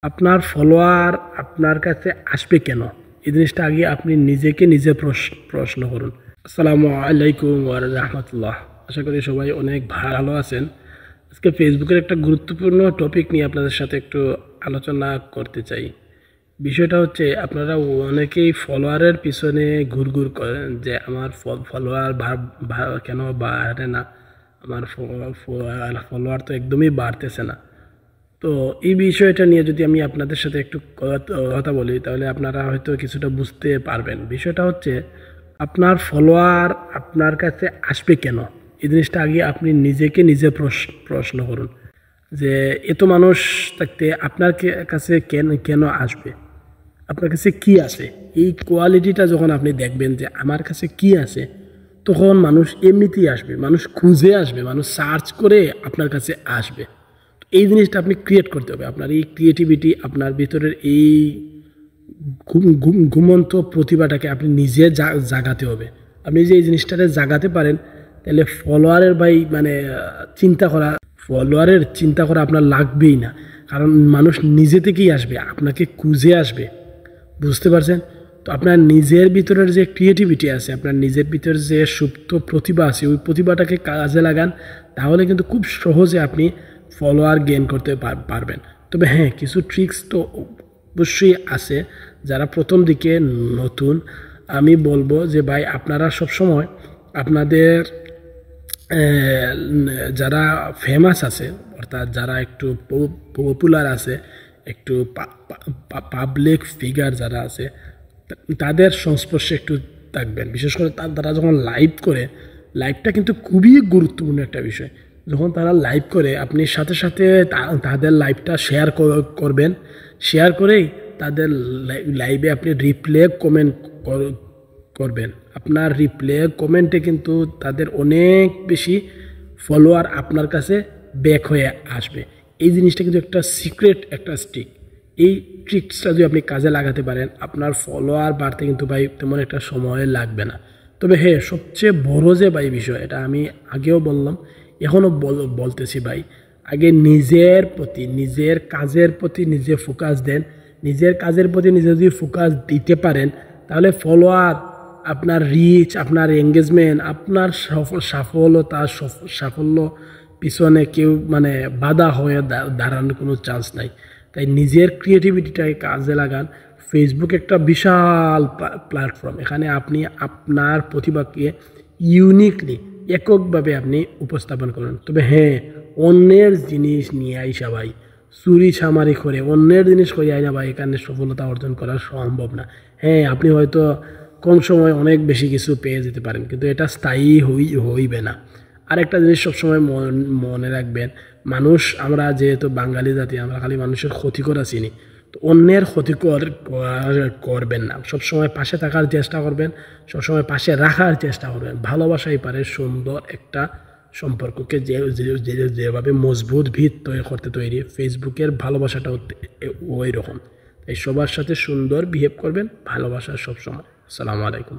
আপনার ফলোয়ার আপনার কাছে আসবে কেন? এই জিনিসটা আগে আপনি নিজেকে নিজে প্রশ্ন করুন। আসসালামু আলাইকুম ওয়া রাহমাতুল্লাহ। আশা করি সবাই অনেক ভালো আছেন। আজকে ফেসবুকের একটা গুরুত্বপূর্ণ টপিক নিয়ে আপনাদের সাথে একটু আলোচনা করতে চাই। বিষয়টা হচ্ছে আপনারা অনেকেই ফলোয়ারের পিছনে ঘুরঘুর করেন যে আমার ফলোয়ার কেন বাড়ে না, আমার ফলোয়ার তো একদমই বাড়তেছে না। তো এই বিষয়টা নিয়ে যদি আমি আপনাদের সাথে একটু কথা বলি তাহলে আপনারা হয়তো কিছুটা বুঝতে পারবেন। বিষয়টা হচ্ছে আপনার ফলোয়ার আপনার কাছে আসবে কেন? এই জিনিসটা আগে আপনি নিজেকে নিজে প্রশ্ন করুন যে এত মানুষ থাকতে আপনার কাছে কেন আসবে? আপনার কাছে কি আছে? এই কোয়ালিটিটা যখন আপনি দেখবেন যে আমার কাছে কি আছে, তখন মানুষ এমনিতেই আসবে, মানুষ খুঁজে আসবে, মানুষ সার্চ করে আপনার কাছে আসবে। এই জিনিসটা আপনি ক্রিয়েট করতে হবে। আপনার এই ক্রিয়েটিভিটি, আপনার ভিতরের এই ঘুমন্ত প্রতিভাটাকে আপনি নিজে জাগাতে হবে। আপনি যে এই জিনিসটাকে জাগাতে পারেন, তাহলে ফলোয়ারের চিন্তা করা আপনার লাগবেই না। কারণ মানুষ নিজে থেকেই আসবে, আপনাকে খুঁজে আসবে। বুঝতে পারছেন? তো আপনার নিজের ভিতরের যে ক্রিয়েটিভিটি আছে, আপনার নিজের ভিতরে যে সুপ্ত প্রতিভা আছে, ওই প্রতিভাটাকে কাজে লাগান, তাহলে কিন্তু খুব সহজে আপনি ফলোয়ার গেইন করতে পারবেন। তবে হ্যাঁ, কিছু ট্রিক্স তো অবশ্যই আছে। যারা প্রথম দিকে নতুন, আমি বলবো যে ভাই আপনারা সবসময় আপনাদের যারা ফেমাস আছে, অর্থাৎ যারা একটু পপুলার আছে, একটু পাবলিক ফিগার যারা আছে, তাদের সংস্পর্শে একটু থাকবেন। বিশেষ করে তারা যখন লাইভ করে, লাইভটা কিন্তু খুবই গুরুত্বপূর্ণ একটা বিষয়। যখন তারা লাইভ করে, আপনি সাথে সাথে তাদের লাইভটা শেয়ার করবেন। শেয়ার করেই তাদের লাইভে আপনি রিপ্লে কমেন্ট করবেন। আপনার রিপ্লে কমেন্টে কিন্তু তাদের অনেক বেশি ফলোয়ার আপনার কাছে ব্যাক হয়ে আসবে। এই জিনিসটা কিন্তু একটা সিক্রেট একটা ট্রিক। এই ট্রিক্সটা যদি আপনি কাজে লাগাতে পারেন, আপনার ফলোয়ার বাড়তে কিন্তু ভাই তেমন একটা সময় লাগবে না। তবে হ্যাঁ, সবচেয়ে বড় যে ভাই বিষয়, এটা আমি আগেও বললাম, এখনও বলতেছি ভাই, আগে নিজের প্রতি, নিজের কাজের প্রতি নিজে ফোকাস দেন। নিজের কাজের প্রতি নিজে যদি ফোকাস দিতে পারেন, তাহলে ফলোয়ার, আপনার রিচ, আপনার এঙ্গেজমেন্ট, আপনার সাফল্য পিছনে কেউ বাধা হয়ে দাঁড়ানোর কোনো চান্স নাই। তাই নিজের ক্রিয়েটিভিটিটাকে কাজে লাগান। ফেসবুক একটা বিশাল প্ল্যাটফর্ম। এখানে আপনি আপনার প্রতিভাকে ইউনিকলি, এককভাবে আপনি উপস্থাপন করুন। তবে হ্যাঁ, অন্যের জিনিস নিয়ে আইসা ভাই, চুরি ছামারি করে অন্যের জিনিস করে আইনা ভাই, এখানে সফলতা অর্জন করা সম্ভব না। হ্যাঁ, আপনি হয়তো কম সময় অনেক বেশি কিছু পেয়ে যেতে পারেন, কিন্তু এটা স্থায়ী হইবে না। আরেকটা জিনিস সবসময় মনে রাখবেন, আমরা যেহেতু বাঙালি জাতি, আমরা খালি মানুষের ক্ষতি করা চিনি। তো অন্যের ক্ষতি করবেন না। সবসময় পাশে থাকার চেষ্টা করবেন, সবসময় পাশে রাখার চেষ্টা করবেন। ভালোবাসাই পারে সুন্দর একটা সম্পর্ককে যেভাবে মজবুত ভিত তৈরি, ফেসবুকের ভালোবাসাটাও ওই রকম। তাই সবার সাথে সুন্দর বিহেভ করবেন, ভালোবাসা সবসময়। আসসালামু আলাইকুম।